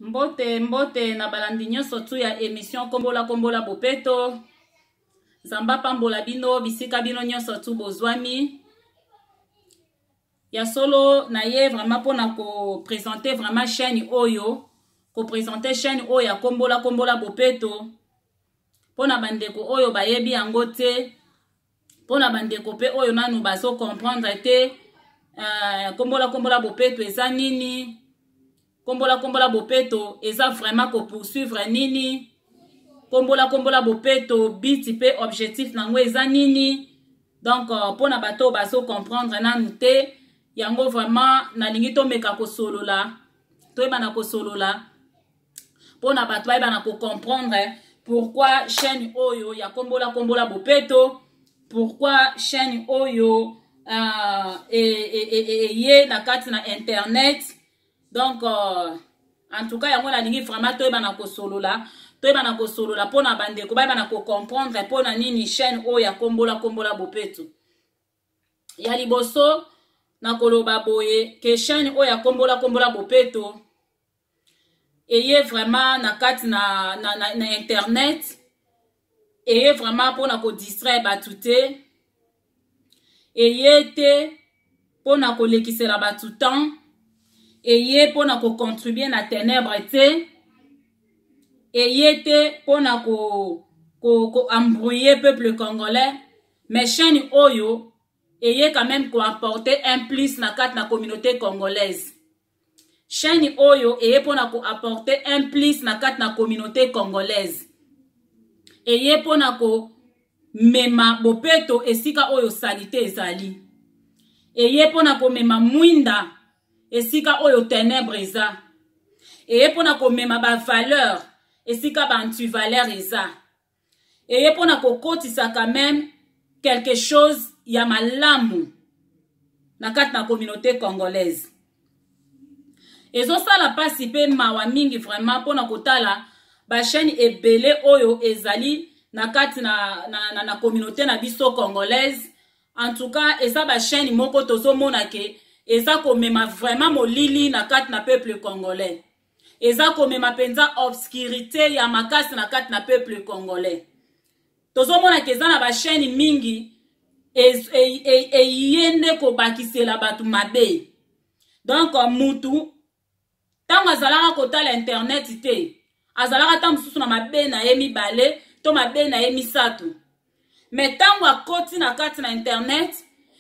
Mbote na balandi nyonso tu ya émission kombola bopeto. Zamba pambola bino bisika bino nyonso tu bozwami. Ya solo na ye vraiment pona ko présenter vraiment chaîne oyo, ko présenter chaîne oyo ya kombola bopeto. Pona bandeko oyo bayebi yango te. Pona bandeko pe oyo nanu bazo comprendre te. Kombola bopeto eza nini? Kombola bopeto eza vraiment ko poursuivre nini? Kombola bopeto biti pe objectif nango eza nini? Donc pona bato bazo comprendre nanu te. Yango vraiment nalingi to meka ko solola. To ebana ko solola. Pona bato ebana ko comprendre pourquoi chaîne oyo ya kombola bopeto. Pourquoi chaîne oyo ye na kati na internet. Donc en tout cas yango nalingi vraiment to ebana ko solola. To ebana ko solola pona bandeko ba ebana ko comprendre pona nini chaîne oyo ya kombola bopeto. Ya liboso na koloba boye ke chaîne oyo ya kombola bopeto eye vraiment na kati na internet eye vraiment pona ko distraire batu te eye te pona ko lekisela batu temps eye pona ko contribuer na ténèbres te eye te pona ko embrouiller peuple congolais mais chaîne oyo et quand même pour apporter un plus na kat na communauté congolaise. Chaîne oyo et pour apporter un plus na kat na communauté congolaise. Et pour nako mema bopeto esika oyo salite ezali. Et pour nako mema mwinda esika oyo ténèbres eza. Et pour nako mema ba valeur esika ba anti-valeur eza. Et pour nako kotisa quand même quelque chose ya malamu na kati na communauté congolaise. Ezo sala pasi pe mawa mingi vraiment pona kotala ba chaîne ebele oyo ezali na kati na communauté na biso congolaise. En tout cas eza ba chaîne moko tozo mona ke eza komema vraiment molili na kati na peuple congolais. Eza komema penza obscurité ya makasi na kati na peuple congolais. Tozo mona ke eza na ba chaîne mingi yende ko bakisela batu mabe. Donc mutu tango azalaka kotala internet te azalaka tango susu na mabe na ye mibale to mabe na ye misatu. Mais tango akoti na kati na internet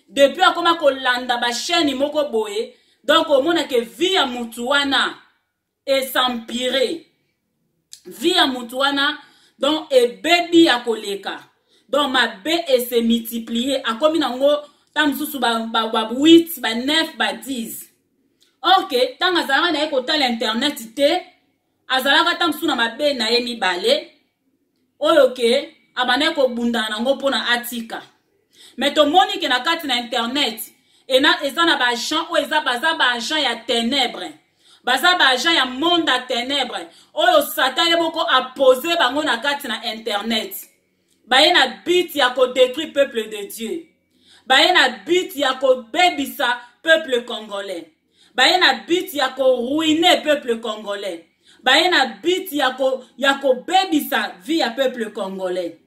depuis akoma kolanda ba chaîne moko boye donc omona ke vie ya mutu wana s'empirer. Vie ya mutu wana donc baby ya koleka. Donc ma B et se multiplier a comme nango tam susu ba 8 ba 9 ba 10. OK, tant azala na ko tal internet te azala tam susu na ma B na ye mibale. Oyo ke abana ko bunda nango pona atika. Mais to moni ke na kati na internet et na ezana ba agent o eza baza ba agent ya ténèbres. Baza ba agent ya monde à ténèbres. Oyo satan ye boko a poser bango na kati na internet. Baye na but ya ko détruire peuple de Dieu. Baye na but ya ko bebisa peuple congolais. Baye na but ya ko ruiner peuple congolais. Baye na but ya ko bebisa vie ya peuple congolais.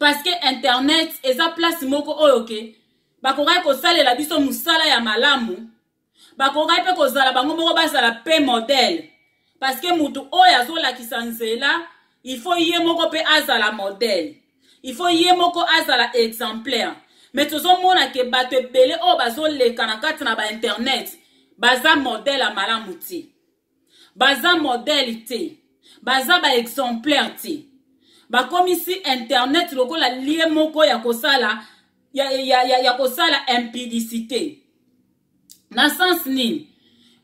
Parce que internet eza place moko oyoke bakokai ko salela biso musala ya malamu. Bakokai pe ko zala bango moko basala pe modèle. Parce que mutu oyo azola kisanzela il faut y moko pe azala modèle. Il faut y moko azala exemplaire. Mais tozo mona ke bato ebele o bazo leka na kati na ba internet. Baza modèle a malamu te. Baza modèle te. Baza ba exemplaire te. Ba komisi internet lokola lié moko ya kosala ya kosala impudicité. Na sens nini?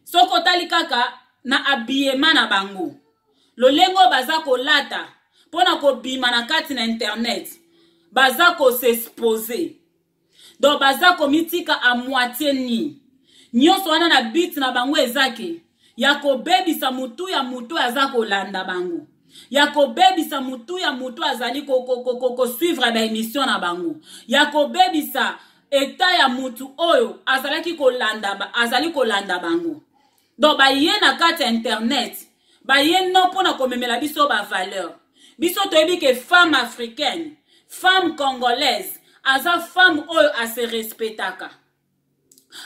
Soko tali kaka na habillement na bango. Lolengo baza ko lata pona ko bima na kati na internet baza ko s'exposer donc baza ko mitika a moitié ni nyonso wana na bit na bango ezake ya ko bebisa mutu ya mutu aza ko landa bango ya ko bebisa mutu ya mutu azali ko suivre ba émission na bango ya ko bebisa eta ya mutu oyo azali ko landa bango donc baye na kati internet baye non pona komemela biso ba valeur biso toyebi ke femme africaine femme congolaise aza femme oyo a se respectaka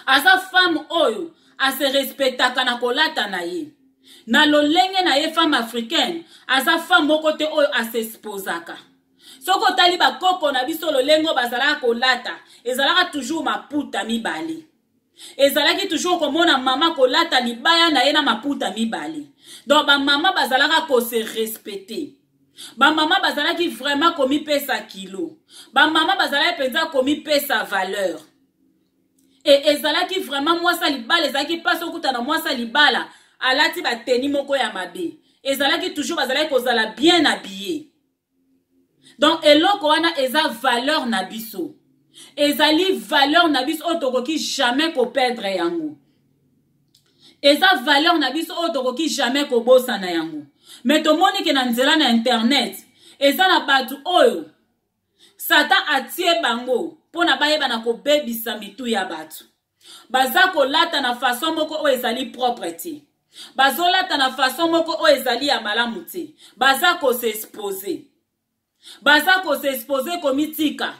aza femme oyo a se respectaka na kolata na ye na lolenge na ye femme africaine aza femme moko te oyo a se exposaka soko tali bakoko na biso lolengo bazalaka kolata ezalaka toujours maputa mibale ezalaki toujours komona mama kolata libaya na ye na maputa mibale donc bamama bazalaka ko se respecter bamama bazalaki vraiment komipesa kilo bamama bazalaki penza komipesa valeur et ezalaki vraiment mwasa libala ezalaki pasi okuta na mwasa libala alati bateni moko ya mabe ezalaki toujours bazalaki kozala bien habillé donc eloko wana eza valeur na biso ezali valeur na biso oyo tokoki jamais koperdre yango eza valeur na biso oyo tokoki jamais kobosana yango mais tomoni ke na nzela na internet eza na bato oyo satan atie bango mpona bayeba na kobebisa mitu ya bato baza kolata na façon moko oyo ezali propre te bazolata na façon moko oyo ezali ya malamu te baza kose expose komitika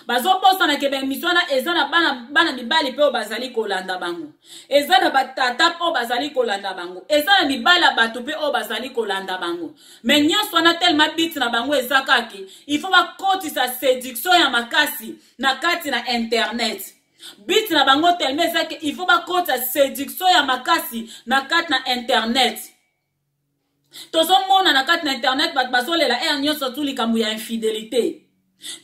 bazobosana ke bemission wana eza na bana mibali mpe oyo bazali kolanda bango eza na batata oyo bazali kolanda bango eza na mibali ya bato mpe oyo bazali kolanda bango me nyonso wana telema biti na bango eza kaki ifo bakotisa séduction ya makasi na kati na internet biti na bango telema eza ke ifo bakotisa séduction ya makasi na kati na internet tozomona na kati na internet bato bazolela nyonso tu likambo ya infidélité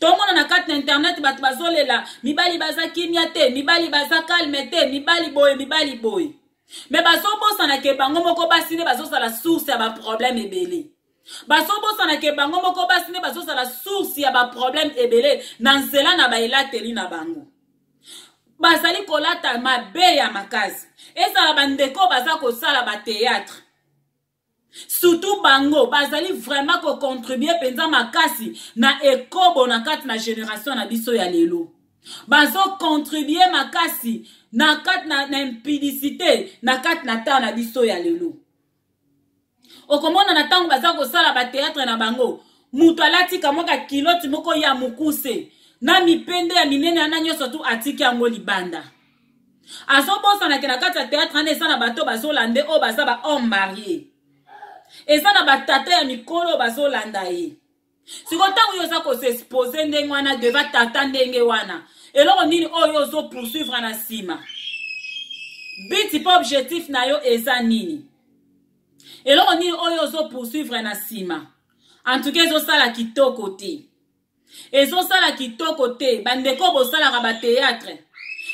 tomona na kati na internet bato bazolela mibali baza kimia te mibali baza calme te mibali boye me bazobosana ke bango moko basi nde bazosala source ya baproblème ebele bazobosana ke bango moko basi nde bazosala source ya baproblème ebele na nzela na baelateli na bango bazali kolata mabe ya makasi ezala bandeko baza kosala batéâtre surtout bango bazali vraiment ko contribuer penza makasi na ekobo na kati na génération na biso ya lelo bazo contribuer makasi na kati na impudicité na kati na ta na biso ya lelo okomona na tango baza kosala ba théâtre na bango mutu alati kamoka kiloti moko ya mukuse na mipende ya minene ana nyonso tu atiki yango libanda azobosana ke na kati ya théâtre ane eza na bato bazolande oyo baza ba homme marié eza na batata ya mikolo bazolanda ye siko ntango yo oza kosexpose ndenge wana deva tata ndenge wana eloko nini oyo ozopoursuivre na nsima biti mpe objectif na yo eza nini eloko nini oyo ozopoursuivre na nsima antuka ezosala kitoko te ezosala kitoko te bandeko bosalaka batéâtre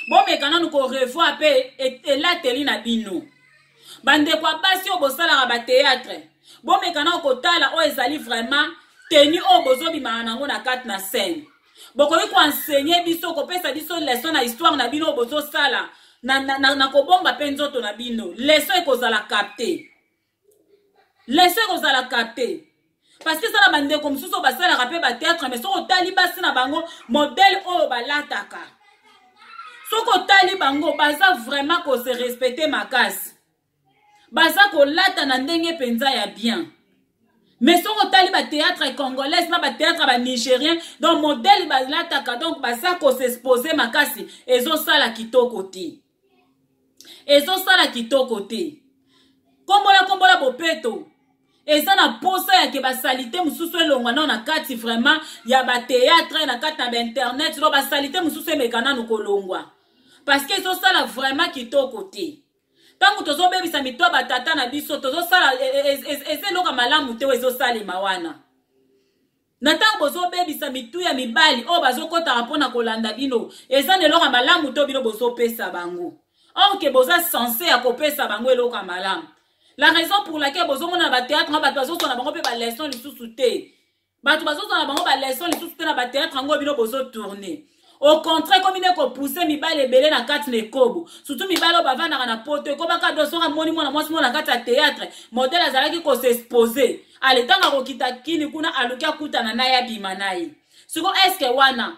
bomeka nanu korevoir mpe elateli na bino bandeko ya basi oyo bosalaka batéâtre bomeka nanu kotala oyo ezali vraiment teni oyo bozobimaka nango na kati na scène bokoki koensegne biso kopesa biso leson na histoire na bino oyo bozosala na kobomba mpe nzoto na bino leson ekozala capte leson ekozala capte parce que eza na bandeko mosusu oyo basalaka mpe batéâtre mais soki otali basi na bango modele oyo balataka soki otali bango baza vraiment kose respecte makasi baza kolata na ndenge penza ya bien mais soki otali batéâtre congolaise na batéâtre banigérien donc modele balataka donc baza kosexpose makasi ezosala kitoko te ezosala kitoko te kombola bopeto eza na posa ya ke basalite mosusu elongwa nano na kati vraiment ya batéâtre na kati na bainternet donc basalite mosusu emeka nano kolongwa parce que ezosala vraiment kitoko te tango tozobebisa mito batata na biso tozosala eza eloko malamu te ezosalema wana na tango bozobebisa mitu ya mibali oyo bazokotaka mpona kolanda bino eza na eloko malamu to bino bozopesa bango or ke boza censé ya kopesa bango eloko ya malamu la raison pour laquelle bozomona na batéâtre nga bato bazozwa na bango mpe baleson lisusu te bato bazozwa na bango baleson lisusu te na batéâtre yango bino bozotourne au contraire comme ine kopousse mibali ebele na kati na ekobo surtout mibali oyo bavandaka na poto ekobaka dosoka moni mwana mwasi mona na kati ya théâtre modele azalaki kosexpose aletanga akokita kini kuna aluki akutana na ye abima na ye siko eske wana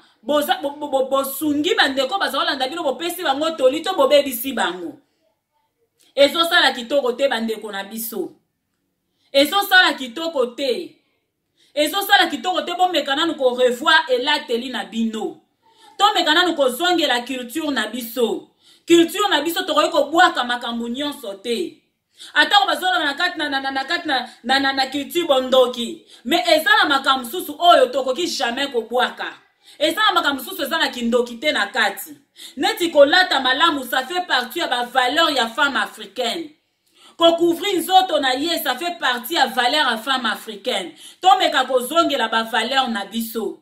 bosungi bandeko baza kolanda bino bopesi bango toli to bobebisi bango ezosala kitoko te bandeko na biso. Ezosala kitoko te. Ezosala kitoko te bomeka nanu ko revoir elateli na bino. Tomeka nanu ko zongela culture na biso. Culture na biso tokoki kobwaka makambo nyonso te. Atako bazola na kati na culture bondoki. Mais ezala makambo susu oyo tokoki jamais kobwaka. Ezala makambo susu ezala kindoki te na kati. Neti kolata malamu, ça fait partie ya ba valeur ya femme africaine. Ko couvrir nzoto na ye, ça fait partie ya valeur ya femme africaine. Tomeka ko zongela ba valeur na biso.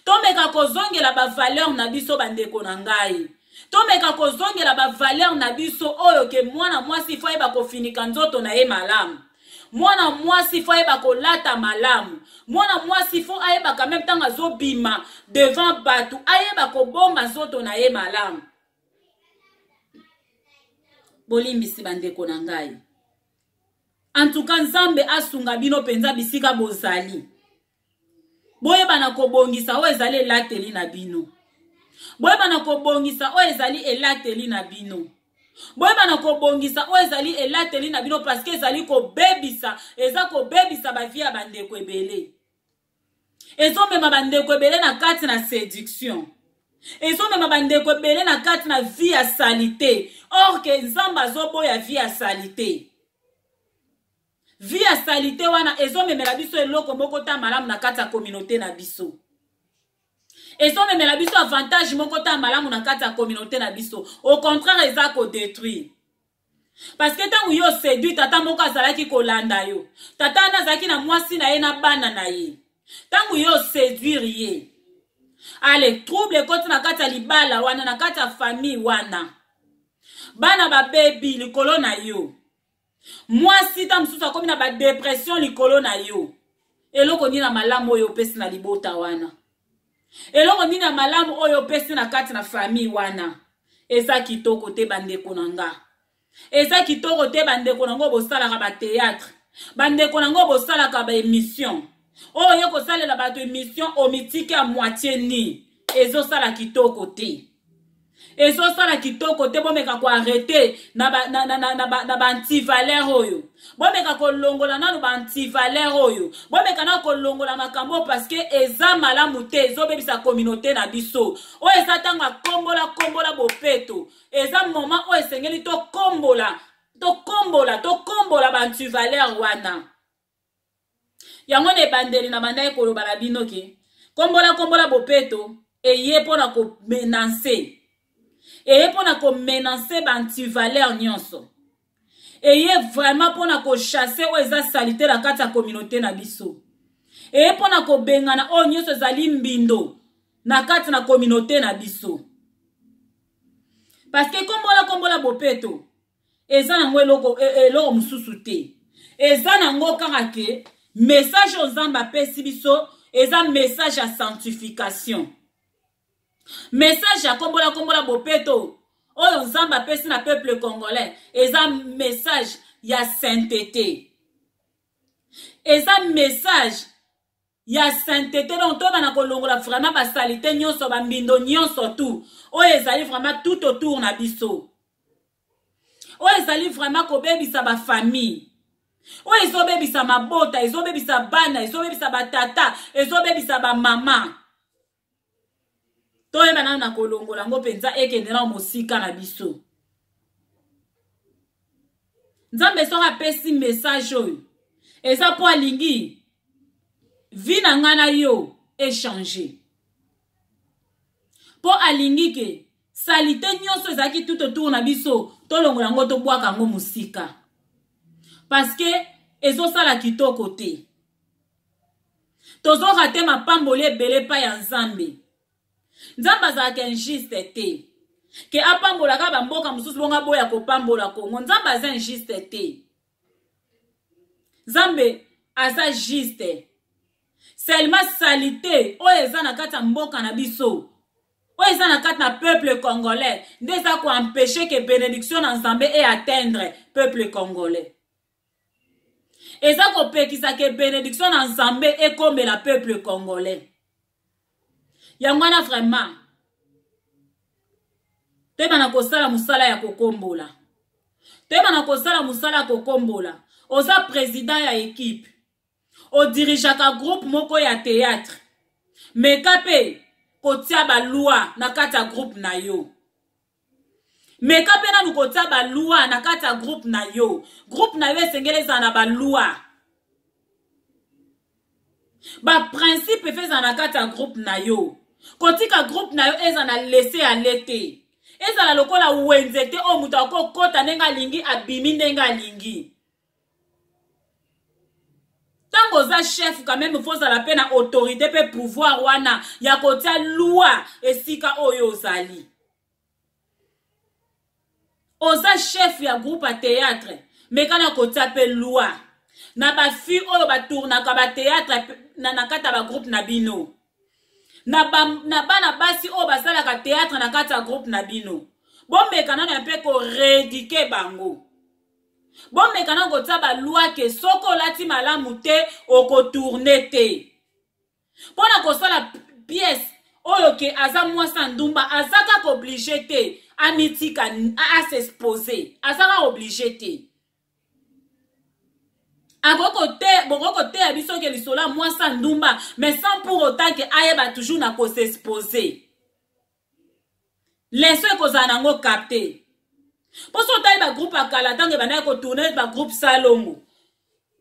Tomeka ko zongela ba valeur na biso bandeko na ngai. Tomeka ko zongela ba valeur na biso oyo ke mwana mwasi fo yeba ko finika nzoto na ye malamu. Mwana mwasi fo yeba ko lata malamu. Mwana mwasi fo ayeba quand même tanga zo bima devant batu, ayeba ko bonga nzoto na ye malamu. Bolimbisi bandeko na ngai. En tout cas Nzambe asunga bino penza bisika bozali. Boyeba na kobongisa o ezali elateli na bino. Boyeba na kobongisa o ezali elateli na bino. Boyeba na kobongisa o ezali elateli na bino parce que ezali kobebisa, eza kobebisa ba vie ya bandeko ebele. Ezomema bandeko ebele na kati na séduction. Ezomema bandeko ebele na kati na vie ya salité. Or que Nzambe azoboya vie ya salité. Vie ya salité wana ezomemela biso eloko moko ta malamu na kati ya communauté na biso. Ezomemela biso avantage moko ta malamu na kati ya communauté na biso. Au contraire eza ko détruire. Parce que tangu yo séduit tata moko azalaki kolanda yo. Tata nazaki na mwasi na ye na bana na ye. Tangu yo séduire ye. Ale trouble koti na kati ya libala wana na kati ya famille wana. Bana ba baby likolo na yo. Mwasi ta msusu akomi na ba dépression likolo na yo. Eloko nini na malamu oyo pesi na libota wana. Eloko nini na malamu oyo pesi na kati na famille wana. Eza kitoko te bandeko na nga. Eza kitoko te bandeko na ngo bosalaka ba théâtre. Bandeko na ngo bosalaka ba émission. Oyo kosalela ba émission omitike a moitié ni. Ezo sala kitoko te. Ezo sala kitoko te bomeka ko arrêter na ba anti-valeur oyo. Bomeka ko longola nanu ba anti-valeur oyo. Bomeka na ko longola makambo parce que eza malamu te ezo bebisa communauté na biso. O eza tanga kombola bopeto. Eza moment o esengeli to kombola ba anti-valeur wana. Yango ne bandeli na bandai koloba la bino ke kombola bopeto eye pona ko menacer. Eye pona ko menacer ba anti-valeur nyonso. Eye vraiment pona ko chasser o eza salité la kati ya communauté na biso. Eye pona ko bengana o nyonso zali mbindo na kati na communauté na biso. Parce que kombola bopeto eza nango eloko mususu te. Eza nango kaka ke message aux Nzambe pesi biso eza message à sanctification. Message à kombola bopeto oyo Nzambe pesi na peuple congolais eza message ya sainteté. Eza message ya sainteté donc to bana kolongola vraiment ba salité nyonso ba mbindo nyonso tout oyo ezali vraiment tout autour na biso. Oyo ezali vraiment kobebisa ba famille. O ezobebisa mabota, ezobebisa bana, ezobebisa batata, ezobebisa ba mama. Toye bana na kolongola ngo penza ekendela mosika na biso. Nzambe soka pesi message oyo. Eza po alingi vi na ngana yo échanger. Po alingi ke salite nyonso ezaki tout autour na biso, tolongola ngo to bwaka ngo mosika. Parce que ezo sala kitoko te. Tozo rate mapamboli ebele pa ya Nzambe. Nzambe azalaka injuste te. Ke apambola ka bamboka mususu bonga boya kopambola Kongo. Nzambe aza injuste te. Nzambe aza juste. Seulement salité oyo eza na kati ya mboka na biso. Oyo eza na kati na peuple congolais. Nde eza ko empêcher que bénédiction na Nzambe et atteindre peuple congolais. Eza ko pekisa ke bénédiction na Nzambe et comme la peuple congolais. Yangwana vraiment. Te bana kosala musala ya kokombola. Toyeba na kosala musala kokombola. Oza président ya équipe. O dirijaka groupe moko ya théâtre. Meka pe kotia ba loi na kati ya groupe na yo. Meka pe na nukotia ba loi na kati ya groupe na yo. Groupe na yo esengeli na ba loi. Ba principe feza na kati ya groupe na yo. Kotika groupe na yo eza na laisser aller te. Eza la lokola wenzete o mutu akokota ndenga lingi abimi ndenga lingi. Tango za chef quand même faut la peine na autorité pe pouvoir wana ya kotia loi esika oyo ozali. Oza chef ya groupe a théâtre mais kana kotia pe loi. Na ba fi oyo ba tourna ka ba théâtre na kata ba groupe na bino. Na bana basi oyo basala ka théâtre na kata groupe na bino. Bombe kana na pe ko rééduquer bango. Bombe kana ko taba loi ke soko lati malamu te oko tourner te. Pona ko sala pièce oyo ke aza mwasa ndumba azaka ko obligé te amitika a s'exposer. Azaka obligé te. Boko te abiso ke lisola mwasa ndumba mais sans pour autant que ayeba toujours na ko s'exposer. Laissez ko zanango capter. Pour ce temps, ba groupe akala tange bana ko tourner ba groupe salongo.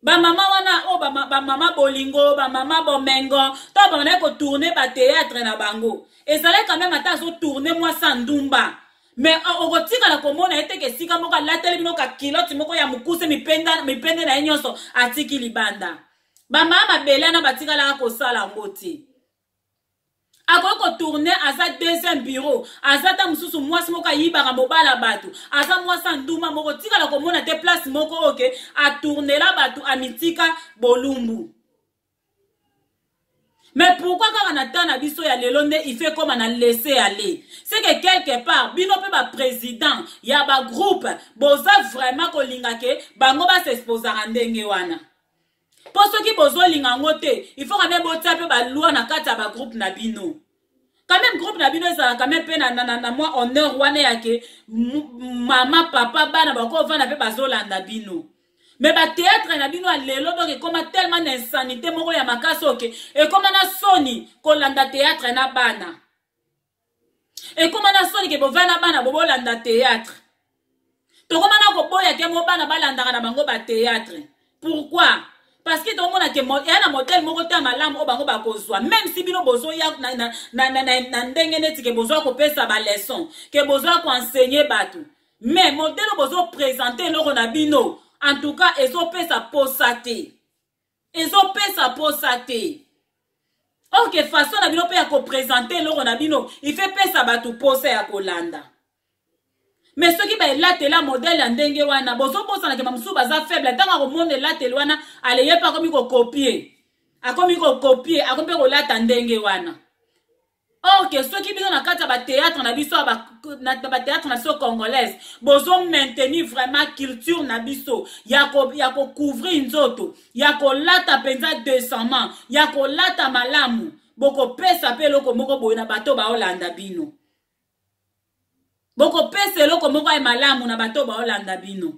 Ba mama wana o ba mama bolingo, ba mama bomengo, to ba bana ko tourner ba théâtre na bango. Et ça là quand même ata so tourner moi sandumba. Mais o kotika la komona ete ke sika moka la tele bino ka kiloti moko ya mukuse mipende na nyonso atiki libanda. Ba mama belana batika la ko sala ngoti. Ako tourner à sa deuxième bureau, à sa ta mususu mwasi moko yibaka mobala batu, à sa mwasa nduma moko tika la komona te place moko oke a tourner la batu a mitika bolumbu. Mais pourquoi quand on attend na biso ya lelonde il fait comme on a laissé aller? C'est que quelque part bino pe ba président ya ba groupe boza vraiment ko lingake bango ba s'exposer ndenge wana. Pour ceux qui besoin lingangote, il faut quand même botia pe ba loi na kata ba groupe na bino. Quand même groupe na bino ça quand même pe na moi honneur wana yake mama papa bana ba ko vana pe bazolanda bino. Mais ba théâtre na bino lelo donc comme tellement d'insanité moko ya makaso ke et comme na soni ko landa théâtre na bana. Et comme na soni ke bo vana bana bo landa théâtre. To comme na ko boya ke mo bana balanda na bango ba théâtre. Pourquoi? Parce que tout le monde a un modèle moroté malamu o bango bakozwa même si bino bozo ya na ndenge neti ke bozo ko pesa ba leçon ke bozo ko enseigner batu mais modèle bozo présenter loko na bino en tout cas ezo pesa posate OK façon na bino pe ya ko présenter loko na bino il fait pesa batu posa ya kolanda. Mais ceux qui ba latela modèle ndenge wana bozo bosa na ke mamusu baza faible tanga ko monde latela wana aleye pa komi ko copier akomi ko lata ndenge wana. OK ceux qui bino na kata ba théâtre na biso ba théâtre na so congolaise bozo maintenir vraiment culture na biso ya ko couvrir nzoto ya ko lata penza décemment ya ko lata malamu boko pesa pe loko moko boye na bato ba Holanda bino. Boko pese loko moko ay malamu na bato ba Holanda bino.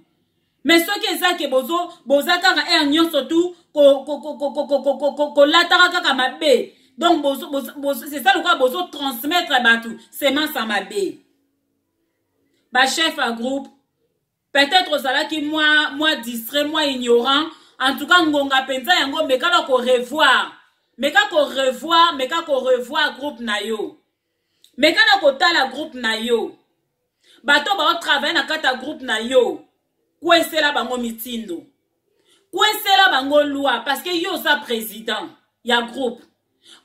Mais ceux qui ça que boza kaka e nyonso tout ko lataka kaka mabe. Donc c'est ça le quoi bozo transmettre batu semence à mabe. Ba chef à groupe peut-être ça qui moi distrait, moi ignorant, en tout cas ngonga penza yango mekala ko revoir. Meka ko revoir groupe na yo. Mekala ko tala groupe na yo. Bato ba travailler na kata groupe na yo. Kwesela bango mitindo. Kwesela bango loi parce que yo sa président ya groupe.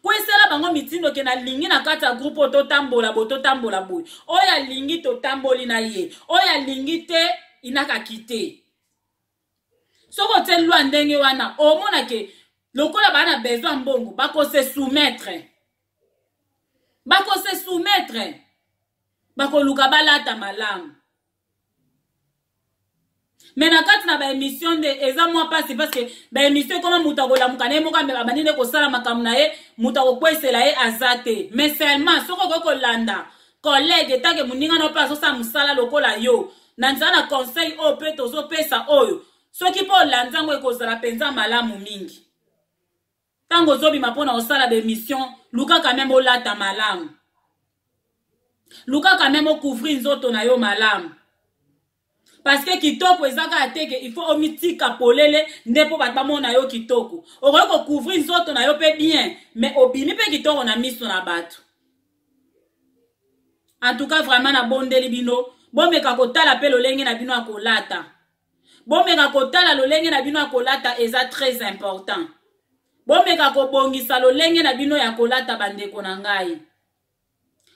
Kwesela bango mitindo ke na lingi na kata groupe ototambola boy. Oya lingi to tamboli na ye. Oya lingi te inaka kite. Soko te loi ndenge wana omona ke lokola bana besoin mbongo bako se soumettre. Bako luka balata malamu. Mais na kati na ba émission de eza moi passe parce que ba émission comme muta ko la mukane mo ka me banine ko sala makamu na ye muta ko kwesela ye azate mais seulement soko ko landa collègue tanke muninga no place sa musala lokola yo nanza na conseil oyo pe tozopesa oyo soki mpo olanda yango ekozala mpenza malamu mingi. Tango ozobima mpona osala bemission luka quand même olata malamu, luka quand même ocouvrir nzoto na yo malamu. Parce que kitoko ezaka ateke il faut omitika polele nde po bato bamona yo kitoko. Okoki kocouvrir nzoto na yo pe bien mais obimi pe kitoko na miso na bato. En tout cas vraiment na bondeli bino bomeka kotala pe lolenge na bino akolata. Bomeka kotala lolenge na bino akolata eza très important. Bomeka kobongisa lolenge na bino ya kolata bandeko na ngai.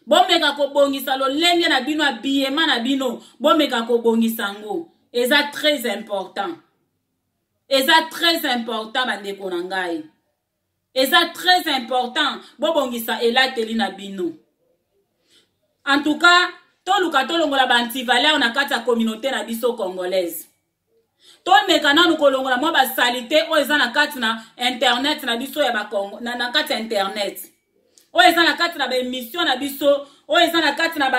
Bomeka kobongisa lolenge na bino abiyema na bino. Bomeka kobongisa ngo. Eza très important. Eza très important bandeko na ngai. Eza très important. Bobongisa elateli na bino. En tout cas, toluka tolongola bantivaleur na kati ya communauté na biso congolaise. Tolmeka nanu kolongola mwa basalite oyo eza na kati na internet na biso ya bakongo na kati ya internet. Oyo eza na kati na bemission na biso, oyo eza na kati na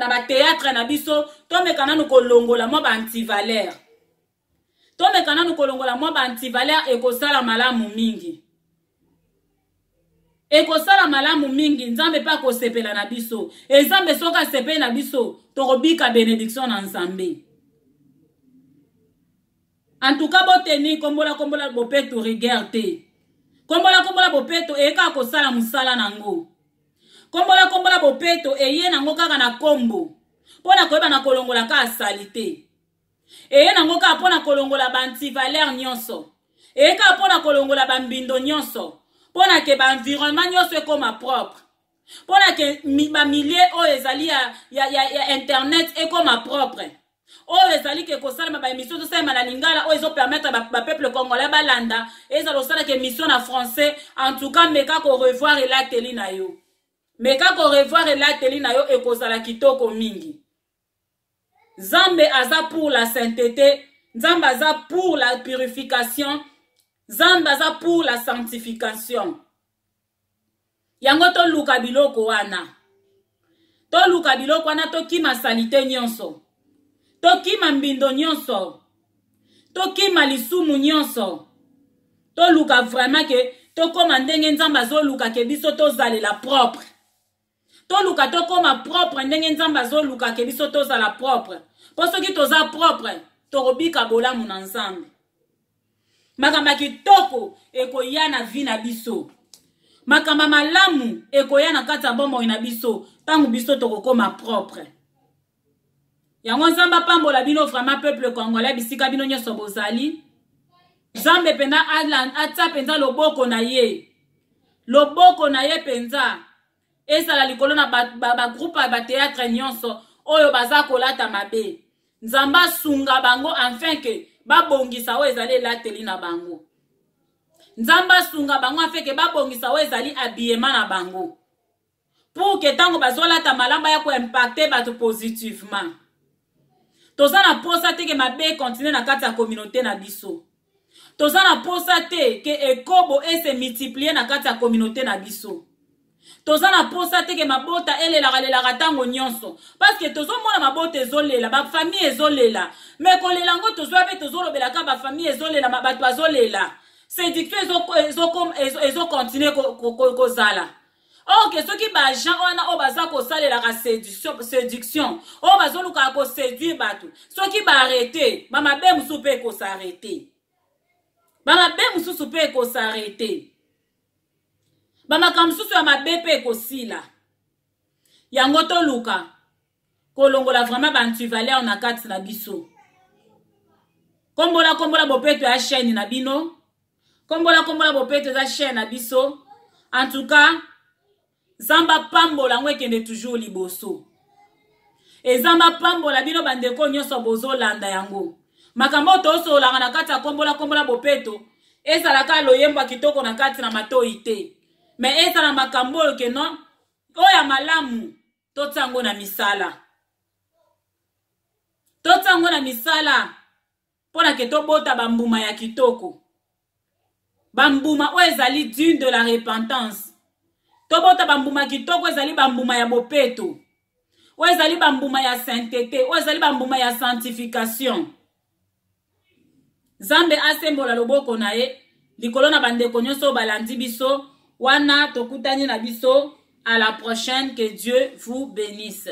bateatre na biso, tomeka nanu kolongola mwa bantivaleur. Tomeka nanu kolongola mwa bantivaleur ekosala malamu mingi. Ekosala malamu mingi, nzambe pa kosepela na biso. Nzambe soka sepela na biso, tokobika benediction na nzambe. En tout cas, boteni kombola bopeto regardez. Kombola bopeto eka kosala musala nango. Kombola bopeto eye nango kaka na kombo. Pona koyeba na kolongola ka salite. Eye nango kaka pona kolongola bantivaleur nyonso. Eka pona kolongola bambindo nyonso. Pona ke ba environnement nyonso ekoma propre. Pona ke ba milieu o ezali ya internet ekoma propre. Oyo ezali ke kosala ba émission tosala na lingala oyo ezo permettre ba peuple congolais balanda ezalo sala ke émission na français. En tout cas meka ko revoir elateli na yo. Meka ko revoir elateli na yo ekozala kitoko mingi. Nzambe aza pour la sainteté, Nzambe aza pour la purification, Nzambe aza pour la sanctification. Yango to luka biloko wana. To luka biloko wana to kima salite nyonso. Tokima mbindo nyonso. Tokima lisumu nyonso. To luka vraiment ke tokoma ndenge nzamba zo luka ke biso tozalela propre. To luka tokoma propre ndenge nzamba zo luka ke biso tozala propre. Poso ki toza propre, torobika bolamu na nzambe. Makamba kitoko ekoya na vi na biso. Makamba malamu ekoya na kati ya bomoi na biso, tangu biso tokokoma propre. Yango nzamba pambola bino vraiment peuple congolais bisika bino nyoso bozali. Nzambe penda ata penza loboko na ye. Loboko na ye penza. Esala likolo na ba groupe ba théâtre nyonso oyo baza kolata mabe. Nzamba sunga bango afin que babongisa o ezali lateli na bango. Nzamba sunga bango afin que babongisa o ezali habillement na bango. Pour que tango bazolata malamba ya ko impacter bato positivement. Toza na posa te ke mabe continue na kati ya communauté na biso. Toza na posa te ke ekobo se multiplier na kati ya communauté na biso. Toza na posa te ke mabota elela tango nyonso. Parce que tozo mona mabota ezolela, ba famille ezolela. Mais kolela ngo tozo be tozolobela ka ba famille ezolela, bato bazolela. Séduction ezo continue kozala. Oh, que ceux qui ba gens wana o baza ko salela ka séduction. O bazoluka ko séduire batu. Ceux qui ba arrêter, ba mabe musu pe ko s'arrêter. Ba mabe musu pe ko s'arrêter. Ba makamsusu ya mabe pe ko sila. Yango to luka. Kolongola vraiment bantivaleur na kati na biso. Kombola bopeto ya chaîne na bino. Kombola bopeto za chaîne na biso. En tout cas, Zamba pambola ngwekende toujours liboso. E zamba pambola bino bandeko nyonso bozo landa yango. Makambo toso langa na kati ya kombola bopeto. Ezala ka loyemba kitoko na kati na matoi te. Mais ezala makambo ke non. Oya malamu totango na misala. Totango na misala. Pona ke tobota bambuma ya kitoko. Bambuma o ezali digne de la repentance. Tobota bambuma kitoko ezali bambuma ya bopeto. oyo ezali bambuma ya sainteté, oyo ezali bambuma ya sanctification. Nzambe asembola loboko na ye likolo na bandeko nyonso balandi biso wana tokutani na biso. À la prochaine, que Dieu vous bénisse.